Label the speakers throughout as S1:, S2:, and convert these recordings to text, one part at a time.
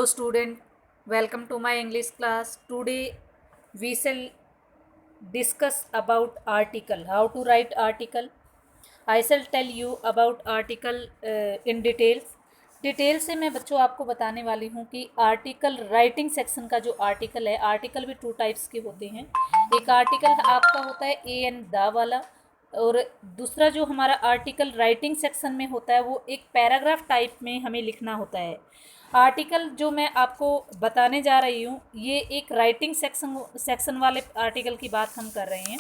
S1: student, welcome to my English class. Today we shall discuss about article, how to write article. I shall tell you about article in details. Detail से मैं बच्चों आपको बताने वाली हूँ कि article writing section का जो आर्टिकल है, आर्टिकल भी टू टाइप्स के होते हैं। एक आर्टिकल आपका होता है ए एन द वाला, और दूसरा जो हमारा आर्टिकल राइटिंग सेक्शन में होता है वो एक पैराग्राफ टाइप में हमें लिखना होता है। आर्टिकल जो मैं आपको बताने जा रही हूँ ये एक राइटिंग सेक्शन वाले आर्टिकल की बात हम कर रहे हैं।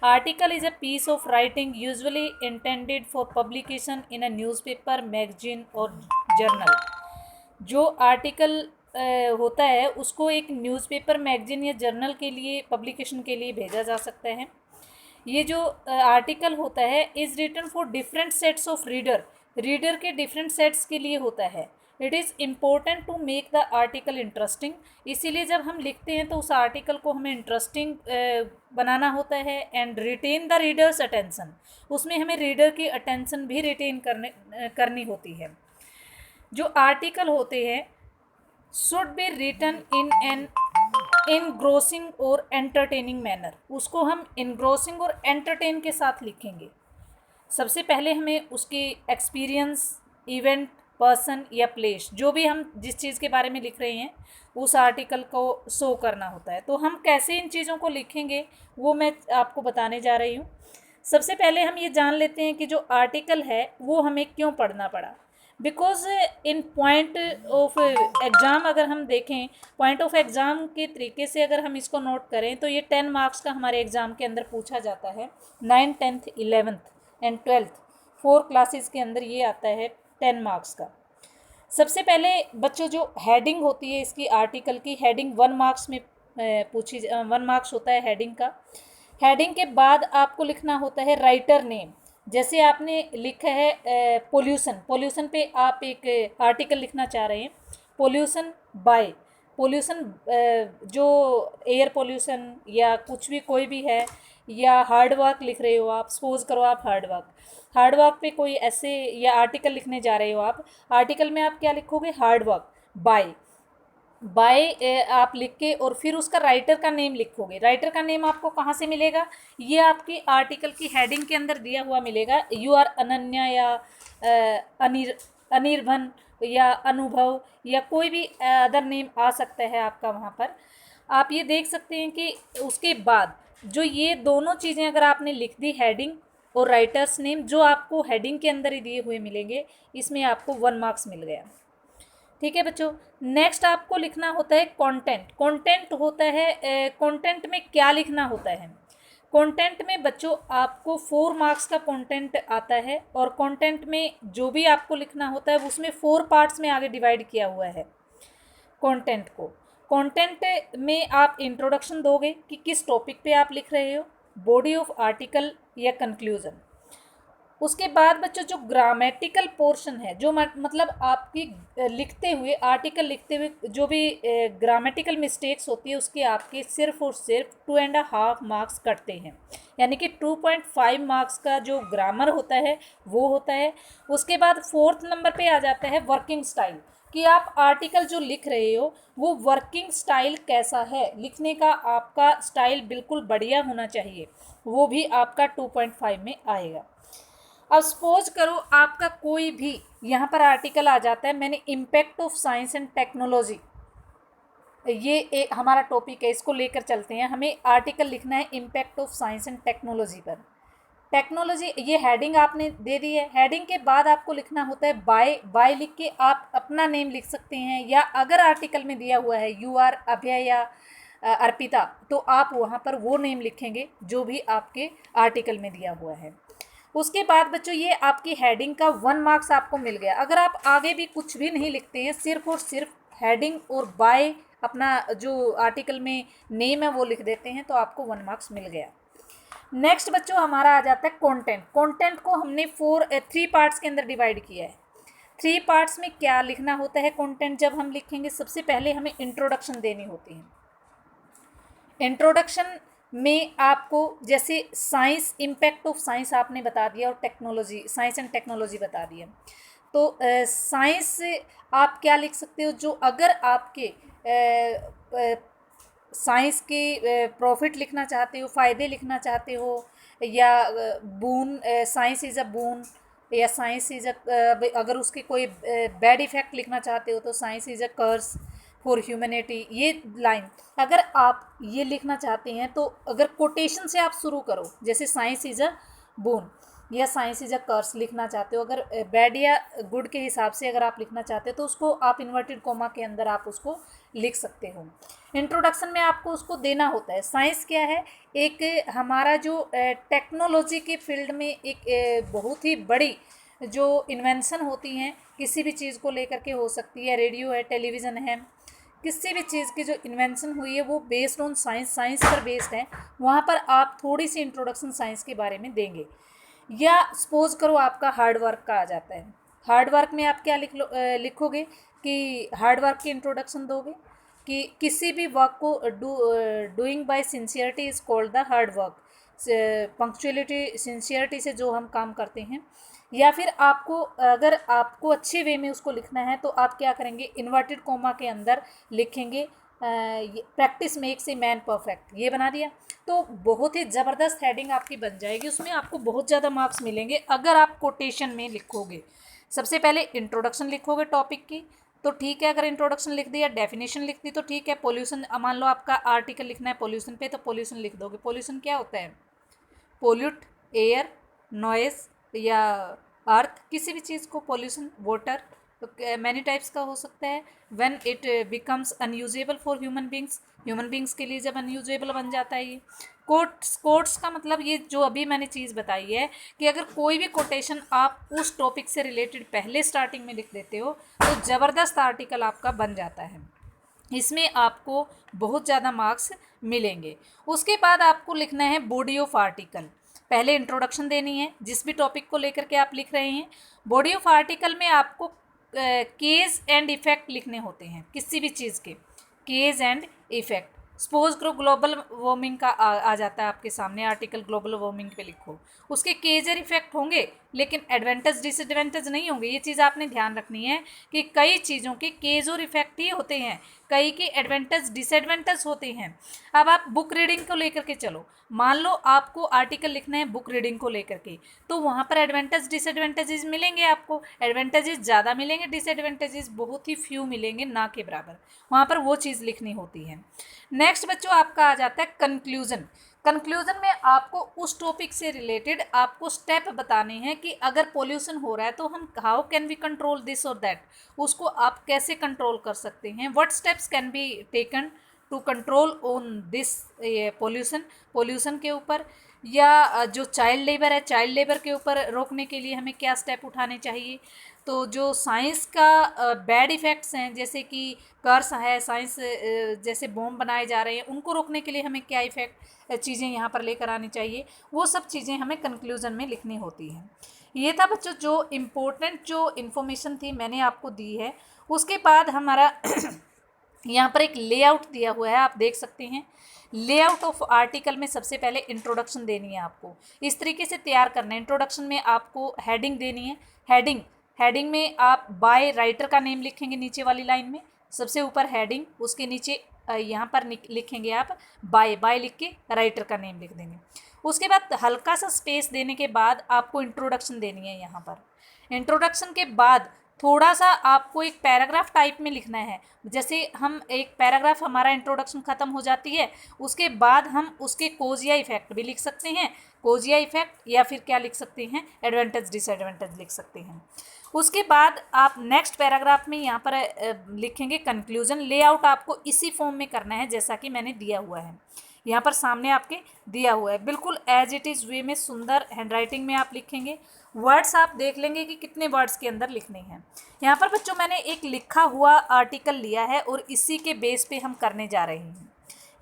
S1: Article is a piece of writing usually intended for publication in a newspaper, magazine और जर्नल। जो आर्टिकल होता है उसको एक न्यूज़पेपर, मैगजीन या जर्नल के लिए पब्लिकेशन के लिए भेजा जा सकता है। ये जो आर्टिकल होता है is written for different sets of reader के डिफरेंट सेट्स के लिए होता है। It is important to make the article interesting. इसीलिए जब हम लिखते हैं तो उस आर्टिकल को हमें इंटरेस्टिंग बनाना होता है। And retain the readers attention, उसमें हमें रीडर की अटेंशन भी रिटेन करनी होती है। जो आर्टिकल होते हैं should be written in an engrossing और एंटरटेनिंग मैनर, उसको हम इनग्रोसिंग और एंटरटेन के साथ लिखेंगे। सबसे पहले हमें उसकी एक्सपीरियंस, इवेंट, पर्सन या प्लेस, जो भी हम जिस चीज़ के बारे में लिख रहे हैं उस आर्टिकल को शो करना होता है। तो हम कैसे इन चीज़ों को लिखेंगे वो मैं आपको बताने जा रही हूँ। सबसे पहले हम ये जान लेते हैं कि जो आर्टिकल है वो हमें क्यों पढ़ना पड़ा। Because in point of exam अगर हम देखें, पॉइंट ऑफ एग्ज़ाम के तरीके से अगर हम इसको नोट करें तो ये 10 मार्क्स का हमारे एग्ज़ाम के अंदर पूछा जाता है। 9th, 10th, 11th and 12th 4 classes के अंदर ये आता है 10 मार्क्स का। सबसे पहले बच्चों जो हेडिंग होती है इसकी आर्टिकल की, हेडिंग 1 मार्क्स में 1 मार्क्स होता है हेडिंग का। हेडिंग के बाद आपको लिखना होता है राइटर नेम। जैसे आपने लिखा है पोल्यूशन पे आप एक आर्टिकल लिखना चाह रहे हैं, पोल्यूशन बाय, पोल्यूशन जो एयर पोल्यूशन या कुछ भी कोई भी है, या हार्ड वर्क लिख रहे हो आप, सपोज करो आप हार्ड वर्क पे कोई ऐसे या आर्टिकल लिखने जा रहे हो आप, आर्टिकल में आप क्या लिखोगे, हार्ड वर्क बाय आप लिख के और फिर उसका राइटर का नेम लिखोगे। राइटर का नेम आपको कहाँ से मिलेगा, ये आपकी आर्टिकल की हेडिंग के अंदर दिया हुआ मिलेगा। यू आर अनन्या या अनिर्भन या अनुभव या कोई भी अदर नेम आ सकता है आपका वहाँ पर। आप ये देख सकते हैं कि उसके बाद जो ये दोनों चीज़ें अगर आपने लिख दी, हेडिंग और राइटर्स नेम, जो आपको हेडिंग के अंदर ही दिए हुए मिलेंगे, इसमें आपको 1 मार्क्स मिल गया। ठीक है बच्चों। नेक्स्ट आपको लिखना होता है कंटेंट होता है, कंटेंट में क्या लिखना होता है। कंटेंट में बच्चों आपको 4 मार्क्स का कंटेंट आता है, और कंटेंट में जो भी आपको लिखना होता है उसमें 4 पार्ट्स में आगे डिवाइड किया हुआ है कंटेंट को। कंटेंट में आप इंट्रोडक्शन दोगे कि किस टॉपिक पे आप लिख रहे हो, बॉडी ऑफ आर्टिकल या कंक्लूजन। उसके बाद बच्चों जो ग्रामेटिकल पोर्शन है, जो मतलब आपकी लिखते हुए, आर्टिकल लिखते हुए जो भी ग्रामेटिकल मिस्टेक्स होती है उसके आपके सिर्फ और सिर्फ 2.5 मार्क्स कटते हैं। यानी कि 2.5 मार्क्स का जो ग्रामर होता है वो होता है। उसके बाद 4th नंबर पे आ जाता है वर्किंग स्टाइल, कि आप आर्टिकल जो लिख रहे हो वो वर्किंग स्टाइल कैसा है, लिखने का आपका स्टाइल बिल्कुल बढ़िया होना चाहिए, वो भी आपका 2.5 में आएगा। अब सपोज करो आपका कोई भी यहाँ पर आर्टिकल आ जाता है, मैंने impact of science and technology, ये एक हमारा टॉपिक है, इसको लेकर चलते हैं। हमें आर्टिकल लिखना है impact of science and technology पर। टेक्नोलॉजी, ये हेडिंग आपने दे दी है। हेडिंग के बाद आपको लिखना होता है बाय लिख के आप अपना नेम लिख सकते हैं, या अगर आर्टिकल में दिया हुआ है यू आर अभय या अर्पिता, तो आप वहाँ पर वो नेम लिखेंगे जो भी आपके आर्टिकल में दिया हुआ है। उसके बाद बच्चों ये आपकी हेडिंग का 1 मार्क्स आपको मिल गया। अगर आप आगे भी कुछ भी नहीं लिखते हैं, सिर्फ और सिर्फ हेडिंग और बाय अपना जो आर्टिकल में नेम है वो लिख देते हैं, तो आपको 1 मार्क्स मिल गया। नेक्स्ट बच्चों हमारा आ जाता है कंटेंट को हमने 3 पार्ट्स के अंदर डिवाइड किया है। 3 पार्ट्स में क्या लिखना होता है कंटेंट जब हम लिखेंगे, सबसे पहले हमें इंट्रोडक्शन देनी होती है। इंट्रोडक्शन में आपको जैसे साइंस, इम्पैक्ट ऑफ साइंस आपने बता दिया, और टेक्नोलॉजी, साइंस एंड टेक्नोलॉजी बता दिया, तो साइंस से आप क्या लिख सकते हो, जो अगर आपके साइंस के प्रॉफिट लिखना चाहते हो, फ़ायदे लिखना चाहते हो, या बून, साइंस इज़ अ बून, या साइंस इज़ अ, अगर उसके कोई बैड इफ़ेक्ट लिखना चाहते हो तो science is a curse for humanity, ये लाइन अगर आप ये लिखना चाहते हैं तो अगर कोटेशन से आप शुरू करो, जैसे साइंस इज़ अ बून या साइंस इज़ अ कर्स लिखना चाहते हो, अगर बैड या गुड के हिसाब से अगर आप लिखना चाहते हो तो उसको आप इन्वर्टेड कोमा के अंदर आप उसको लिख सकते हो। इंट्रोडक्शन में आपको उसको देना होता है। साइंस क्या है, एक हमारा जो टेक्नोलॉजी के फील्ड में एक बहुत ही बड़ी जो इन्वेंशन होती हैं, किसी भी चीज़ को लेकर के हो सकती है, रेडियो है, टेलीविज़न है, किसी भी चीज़ की जो इन्वेंशन हुई है वो बेस्ड ऑन साइंस, साइंस पर बेस्ड है। वहाँ पर आप थोड़ी सी इंट्रोडक्शन साइंस के बारे में देंगे। या सपोज करो आपका हार्ड वर्क का आ जाता है, हार्ड वर्क में आप क्या लिखोगे कि हार्ड वर्क की इंट्रोडक्शन दोगे कि किसी भी वर्क को doing by sincerity is called the hard work. Punctuality, sincerity से जो हम काम करते हैं। या फिर आपको अगर आपको अच्छे वे में उसको लिखना है तो आप क्या करेंगे, इन्वर्टेड कोमा के अंदर लिखेंगे practice makes a man perfect, ये बना दिया। तो बहुत ही ज़बरदस्त हेडिंग आपकी बन जाएगी, उसमें आपको बहुत ज़्यादा मार्क्स मिलेंगे अगर आप कोटेशन में लिखोगे। सबसे पहले इंट्रोडक्शन लिखोगे टॉपिक की तो ठीक है, अगर इंट्रोडक्शन लिख दिया, डेफिनेशन लिख दी तो ठीक है। पोल्यूशन, मान लो आपका आर्टिकल लिखना है पोल्यूशन पे, तो पोल्यूशन लिख दोगे। पोल्यूशन क्या होता है, पोल्यूट एयर, नॉइस या अर्थ, किसी भी चीज़ को पोल्यूशन, वाटर, तो मैनी टाइप्स का हो सकता है। When it becomes unusable for human beings, human beings के लिए जब अनयूजेबल बन जाता है ये। कोट्स का मतलब ये जो अभी मैंने चीज़ बताई है कि अगर कोई भी कोटेशन आप उस टॉपिक से रिलेटेड पहले स्टार्टिंग में लिख देते हो तो ज़बरदस्त आर्टिकल आपका बन जाता है। इसमें आपको बहुत ज़्यादा मार्क्स मिलेंगे। उसके बाद आपको लिखना है बॉडी ऑफ आर्टिकल। पहले इंट्रोडक्शन देनी है जिस भी टॉपिक को लेकर के आप लिख रहे हैं। बॉडी ऑफ आर्टिकल में आपको केज एंड इफेक्ट लिखने होते हैं, किसी भी चीज़ के केज एंड इफेक्ट। सपोज करो ग्लोबल वार्मिंग का आ जाता है आपके सामने आर्टिकल, ग्लोबल वार्मिंग पे लिखो, उसके केज और इफेक्ट होंगे लेकिन एडवांटेज डिसएडवांटेज नहीं होंगे। ये चीज़ आपने ध्यान रखनी है कि कई चीज़ों के केज और इफेक्ट ही होते हैं, कई के एडवांटेज डिसएडवांटेज होते हैं। अब आप बुक रीडिंग को लेकर के चलो, मान लो आपको आर्टिकल लिखना है बुक रीडिंग को लेकर के, तो वहाँ पर एडवांटेज डिसएडवांटेजेस मिलेंगे आपको। एडवांटेजेस ज़्यादा मिलेंगे, डिसएडवांटेजेस बहुत ही फ्यू मिलेंगे, ना के बराबर। वहाँ पर वो चीज़ लिखनी होती है। नेक्स्ट बच्चों आपका आ जाता है कंक्लूजन। कंक्लूजन में आपको उस टॉपिक से रिलेटेड आपको स्टेप बताने हैं कि अगर पोल्यूशन हो रहा है तो हम how can we control this और दैट, उसको आप कैसे कंट्रोल कर सकते हैं, what steps can be taken to control on this pollution, pollution के ऊपर। या जो चाइल्ड लेबर है, चाइल्ड लेबर के ऊपर रोकने के लिए हमें क्या स्टेप उठाने चाहिए। तो जो साइंस का बैड इफ़ेक्ट्स हैं, जैसे कि कर्स है, साइंस जैसे बॉम्ब बनाए जा रहे हैं, उनको रोकने के लिए हमें क्या इफ़ेक्ट चीज़ें यहाँ पर लेकर आनी चाहिए, वो सब चीज़ें हमें कंक्लूजन में लिखनी होती हैं। ये था बच्चों जो इम्पोर्टेंट जो इन्फॉर्मेशन थी मैंने आपको दी है। उसके बाद हमारा यहाँ पर एक लेआउट दिया हुआ है, आप देख सकते हैं। लेआउट ऑफ आर्टिकल में सबसे पहले इंट्रोडक्शन देनी है आपको, इस तरीके से तैयार करना है। इंट्रोडक्शन में आपको हेडिंग देनी है। हेडिंग में आप बाय राइटर का नेम लिखेंगे नीचे वाली लाइन में, सबसे ऊपर हेडिंग, उसके नीचे यहाँ पर लिखेंगे आप बाय लिख के राइटर का नेम लिख देंगे। उसके बाद हल्का सा स्पेस देने के बाद आपको इंट्रोडक्शन देनी है। यहाँ पर इंट्रोडक्शन के बाद थोड़ा सा आपको एक पैराग्राफ टाइप में लिखना है। जैसे हम एक पैराग्राफ, हमारा इंट्रोडक्शन ख़त्म हो जाती है, उसके बाद हम उसके कोज या इफेक्ट भी लिख सकते हैं, कोज या इफेक्ट, या फिर क्या लिख सकते हैं, एडवांटेज डिसएडवांटेज लिख सकते हैं। उसके बाद आप नेक्स्ट पैराग्राफ में यहाँ पर लिखेंगे कंक्लूजन। लेआउट आपको इसी फॉर्म में करना है जैसा कि मैंने दिया हुआ है, यहाँ पर सामने आपके दिया हुआ है, बिल्कुल एज इट इज़ वे में सुंदर हैंडराइटिंग में आप लिखेंगे। वर्ड्स आप देख लेंगे कि कितने वर्ड्स के अंदर लिखने हैं। यहाँ पर बच्चों मैंने एक लिखा हुआ आर्टिकल लिया है और इसी के बेस पे हम करने जा रहे हैं।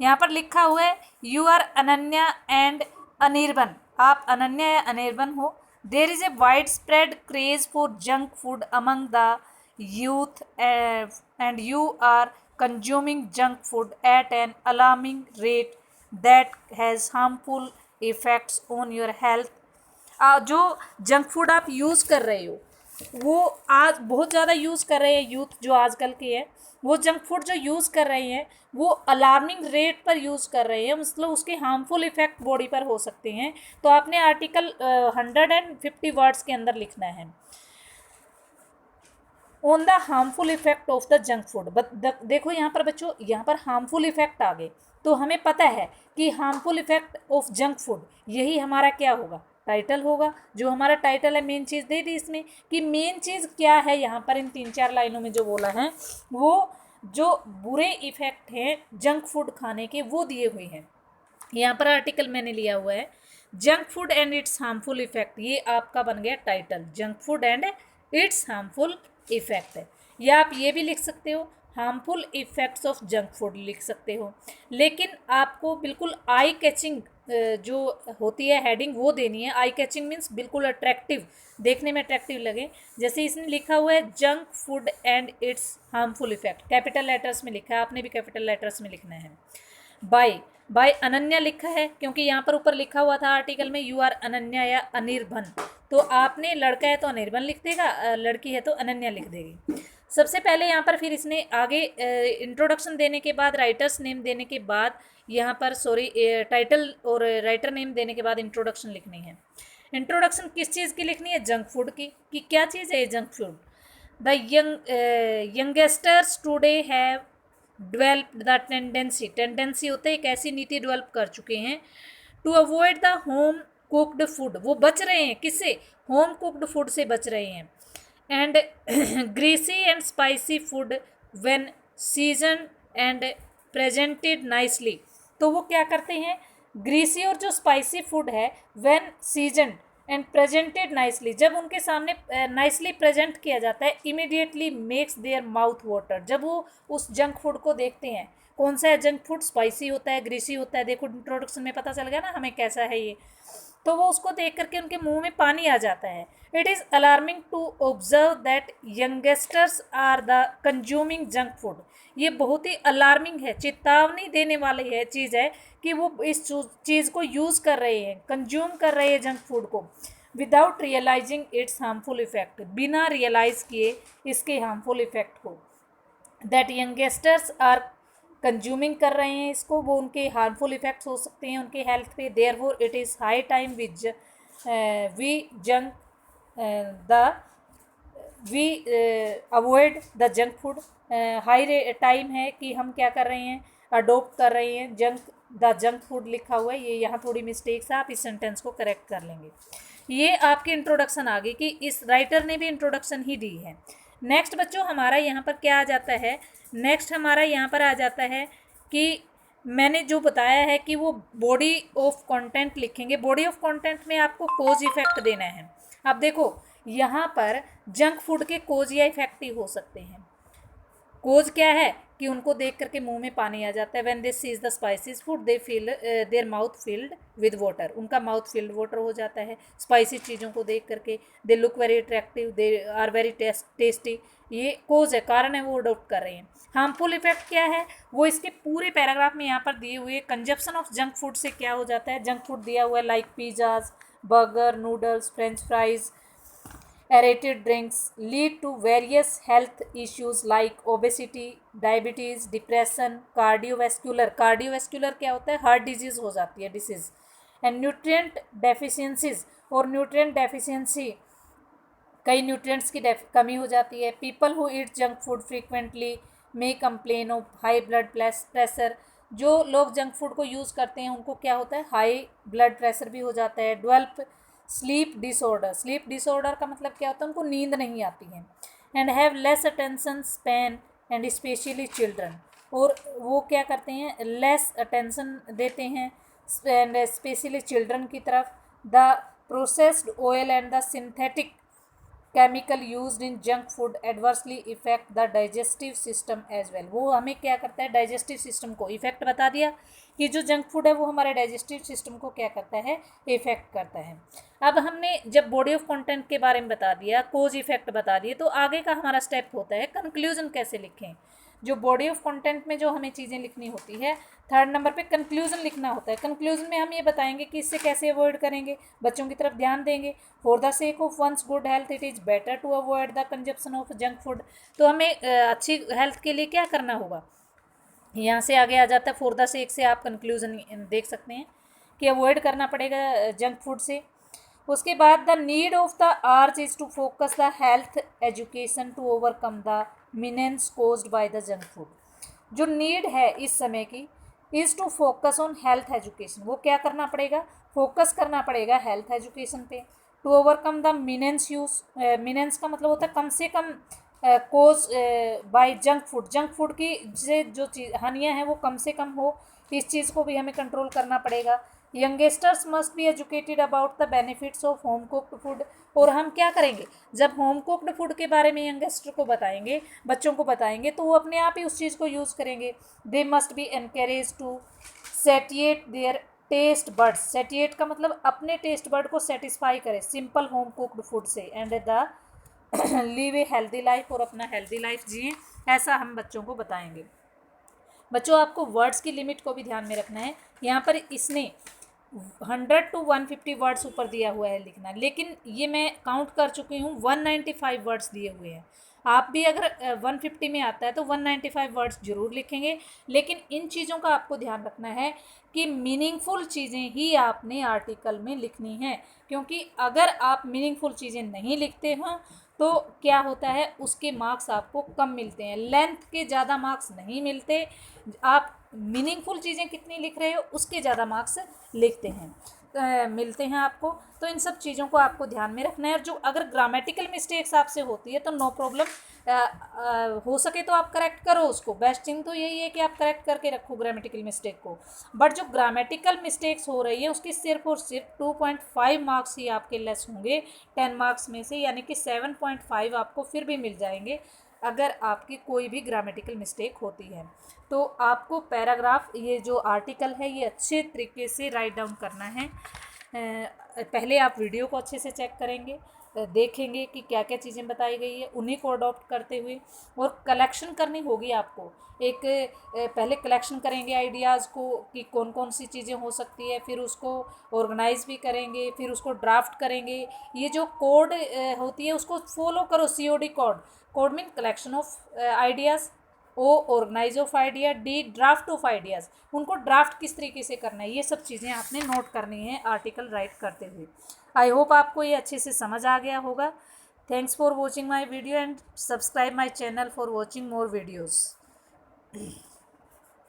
S1: यहाँ पर लिखा हुआ है you are Ananya and Anirban, आप अनन्या या अनिर्बन हो। There is a wide spread craze for junk food among the youth and you are consuming junk food at an alarming rate that has harmful effects on your health. जो junk food आप use कर रहे हो वो आज बहुत ज़्यादा use कर रहे हैं यूथ जो आजकल के हैं, वो जंक फूड जो यूज़ कर रहे हैं वो अलार्मिंग रेट पर यूज़ कर रहे हैं, मतलब उसके हार्मफुल इफ़ेक्ट बॉडी पर हो सकते हैं। तो आपने आर्टिकल 150 वर्ड्स के अंदर लिखना है on the harmful effect of the junk food. देखो यहाँ पर बच्चों, यहाँ पर हार्मफुल इफेक्ट आ गए, तो हमें पता है कि harmful effect of junk food, यही हमारा क्या होगा, टाइटल होगा। जो हमारा टाइटल है, मेन चीज़ दे दी इसमें कि मेन चीज़ क्या है। यहाँ पर इन 3-4 लाइनों में जो बोला है, वो जो बुरे इफेक्ट हैं जंक फूड खाने के वो दिए हुए हैं। यहाँ पर आर्टिकल मैंने लिया हुआ है, junk food and it's harmful effect. ये आपका बन गया title, junk food and it's harmful effect. या आप ये भी लिख सकते हो, harmful effects of junk food लिख सकते हो। लेकिन आपको बिल्कुल आई कैचिंग जो होती है हेडिंग वो देनी है। आई कैचिंग मीन्स बिल्कुल अट्रैक्टिव, देखने में अट्रैक्टिव लगे। जैसे इसने लिखा हुआ है junk food and it's harmful effect, capital letters में लिखा है, आपने भी कैपिटल लेटर्स में लिखना है। बाय अनन्या लिखा है, क्योंकि यहाँ पर ऊपर लिखा हुआ था आर्टिकल में यू आर अनन्या या अनिर्बन, तो आपने लड़का है तो अनिर्बन लिख देगा, लड़की है तो अनन्या लिख देगी। सबसे पहले यहाँ पर फिर इसने आगे इंट्रोडक्शन देने के बाद, राइटर्स नेम देने के बाद, यहाँ पर टाइटल और राइटर नेम देने के बाद इंट्रोडक्शन लिखनी है। इंट्रोडक्शन किस चीज़ की लिखनी है, जंक फूड की, कि क्या चीज़ है junk food. The youngsters today have develop the tendency होता है, एक ऐसी नीति डेवलप कर चुके हैं, to avoid the home cooked food, वो बच रहे हैं किससे, होम कुक्ड फूड से बच रहे हैं, and greasy and spicy food when season and presented nicely. तो वो क्या करते हैं, ग्रीसी और जो स्पाइसी फूड है when season and presented nicely, जब उनके सामने नाइसली प्रेजेंट किया जाता है, immediately makes their mouth water, जब वो उस जंक फूड को देखते हैं। कौन सा है जंक फूड, स्पाइसी होता है, ग्रीसी होता है, देखो इंट्रोडक्शन में पता चल गया ना हमें कैसा है ये। तो वो उसको देख करके उनके मुंह में पानी आ जाता है। It is alarming to observe that youngsters are the consuming junk food. ये बहुत ही अलार्मिंग है, चेतावनी देने वाली है चीज़ है कि वो इस चीज़ को यूज़ कर रहे हैं, कंज्यूम कर रहे हैं जंक फूड को, without realising its harmful effect, बिना रियलाइज किए इसके हार्मफुल इफेक्ट को। दैट यंगस्टर्स आर कंज्यूमिंग कर रहे हैं इसको, वो उनके हार्मफुल इफेक्ट्स हो सकते हैं उनके हेल्थ पे। Therefore it is high time we avoid the junk food. High time है कि हम क्या कर रहे हैं, अडोप्ट कर रहे हैं जंक फूड लिखा हुआ है, ये यहाँ थोड़ी मिस्टेक्स है, आप इस सेंटेंस को करेक्ट कर लेंगे। ये आपकी इंट्रोडक्शन आ गई कि इस राइटर ने भी इंट्रोडक्शन ही दी है। नेक्स्ट बच्चों हमारा यहाँ पर क्या आ जाता है, नेक्स्ट हमारा यहाँ पर आ जाता है कि मैंने जो बताया है कि वो बॉडी ऑफ कंटेंट लिखेंगे। बॉडी ऑफ कंटेंट में आपको कोज इफेक्ट देना है। अब देखो यहाँ पर जंक फूड के कोज या इफेक्ट ही हो सकते हैं। कोज क्या है कि उनको देख करके मुंह में पानी आ जाता है। When they sees the spicy food they feel their mouth filled with water, उनका माउथ फिल्ड वाटर हो जाता है स्पाइसी चीज़ों को देख करके। They look very attractive, they are very tasty, ये कोज है, कारण है, वो अडोप्ट कर रहे हैं। हार्मफुल इफेक्ट क्या है, वो इसके पूरे पैराग्राफ में यहाँ पर दिए हुए। कंजप्शन ऑफ जंक फूड से क्या हो जाता है, जंक फूड दिया हुआ है like pizzas, burger, noodles, French fries, aerated drinks lead to various health issues like obesity, diabetes, depression, cardiovascular क्या होता है, हार्ट डिजीज हो जाती है, डिसीज, एंड न्यूट्रिएंट डेफिशिएंसीज, और न्यूट्रिएंट डेफिशिएंसी कई न्यूट्रिएंट्स की कमी हो जाती है। People who eat junk food frequently may complain of high blood pressure, जो लोग जंक फूड को यूज़ करते हैं उनको क्या होता है, हाई ब्लड प्रेशर भी हो जाता है। डेवलप स्लीप डिसऑर्डर का मतलब क्या होता है, उनको नींद नहीं आती है। And have less attention span and specially children, और वो क्या करते हैं, लेस अटेंशन देते हैं एंड स्पेशली चिल्ड्रन की तरफ। The processed oil and the synthetic chemical used in junk food adversely affect the digestive system as well, वो हमें क्या करता है, डाइजेस्टिव सिस्टम को इफेक्ट बता दिया कि जो जंक फूड है वो हमारे डाइजेस्टिव सिस्टम को क्या करता है, इफेक्ट करता है। अब हमने जब बॉडी ऑफ कंटेंट के बारे में बता दिया, कोज इफेक्ट बता दिए, तो आगे का हमारा स्टेप होता है कंक्लूजन कैसे लिखें। जो बॉडी ऑफ कंटेंट में जो हमें चीज़ें लिखनी होती है। थर्ड नंबर पे कंक्लूजन लिखना होता है। कंक्लूजन में हम ये बताएंगे कि इससे कैसे अवॉइड करेंगे, बच्चों की तरफ ध्यान देंगे। For the sake of one's good health it is better to avoid the consumption of junk food. तो हमें अच्छी हेल्थ के लिए क्या करना होगा, यहाँ से आगे आ जाता है फॉर द सेक से आप कंक्लूजन देख सकते हैं कि अवॉइड करना पड़ेगा जंक फूड से। उसके बाद the need of the hour is to focus the health education to overcome the menace caused by the junk food. जो नीड है इस समय की is to focus on health education, वो क्या करना पड़ेगा, फोकस करना पड़ेगा हेल्थ एजुकेशन पे। To overcome the menace use, menace का मतलब होता है कम से कम cause by junk food, junk food की से जो चीज़ हानियाँ हैं वो कम से कम हो, इस चीज़ को भी हमें कंट्रोल करना पड़ेगा। Youngsters must be educated about the benefits of home cooked food. और हम क्या करेंगे, जब होम कुक्ड फूड के बारे में यंगस्टर को बताएंगे, बच्चों को बताएंगे, तो वो अपने आप ही उस चीज़ को यूज़ करेंगे। They must be encourage to satiate their taste birds. Satiate का मतलब अपने टेस्ट बर्ड को सेटिस्फाई करे सिंपल होम कुक्ड फूड से, and the live a healthy life, और अपना हेल्दी लाइफ जिए, ऐसा हम बच्चों को बताएंगे। बच्चों आपको वर्ड्स की लिमिट को भी ध्यान में रखना है। यहाँ पर इसने 100 to 150 वर्ड्स ऊपर दिया हुआ है लिखना, लेकिन ये मैं काउंट कर चुकी हूँ 195 वर्ड्स दिए हुए हैं। आप भी अगर 150 में आता है तो 195 वर्ड्स जरूर लिखेंगे, लेकिन इन चीज़ों का आपको ध्यान रखना है कि मीनिंगफुल चीज़ें ही आपने आर्टिकल में लिखनी है, क्योंकि अगर आप मीनिंगफुल चीज़ें नहीं लिखते हो तो क्या होता है, उसके मार्क्स आपको कम मिलते हैं, लेंथ के ज़्यादा मार्क्स नहीं मिलते। आप मीनिंगफुल चीज़ें कितनी लिख रहे हो उसके ज़्यादा मार्क्स लिखते हैं, मिलते हैं आपको। तो इन सब चीज़ों को आपको ध्यान में रखना है। और जो अगर ग्रामेटिकल मिस्टेक्स आपसे होती है तो नो प्रॉब्लम, हो सके तो आप करेक्ट करो उसको। बेस्ट थिंग तो यही है कि आप करेक्ट करके रखो ग्रामेटिकल मिस्टेक को। बट जो ग्रामेटिकल मिस्टेक्स हो रही है उसकी सिर्फ और सिर्फ 2.5 मार्क्स ही आपके लेस होंगे 10 मार्क्स में से, यानी कि 7.5 आपको फिर भी मिल जाएंगे अगर आपकी कोई भी ग्रामेटिकल मिस्टेक होती है। तो आपको पैराग्राफ, ये जो आर्टिकल है ये अच्छे तरीके से राइट डाउन करना है। पहले आप वीडियो को अच्छे से चेक करेंगे, देखेंगे कि क्या क्या चीज़ें बताई गई है, उन्हीं को अडॉप्ट करते हुए और कलेक्शन करनी होगी आपको। एक पहले कलेक्शन करेंगे आइडियाज़ को कि कौन कौन सी चीज़ें हो सकती है, फिर उसको ऑर्गेनाइज भी करेंगे, फिर उसको ड्राफ्ट करेंगे। ये जो कोड होती है उसको फॉलो करो, COD code. Code mean collection of ideas, O organise of idea, D draft of ideas. उनको ड्राफ्ट किस तरीके से करना है ये सब चीज़ें आपने नोट करनी है आर्टिकल राइट करते हुए। आई होप आपको ये अच्छे से समझ आ गया होगा। Thanks for watching my video and subscribe my channel for watching more videos.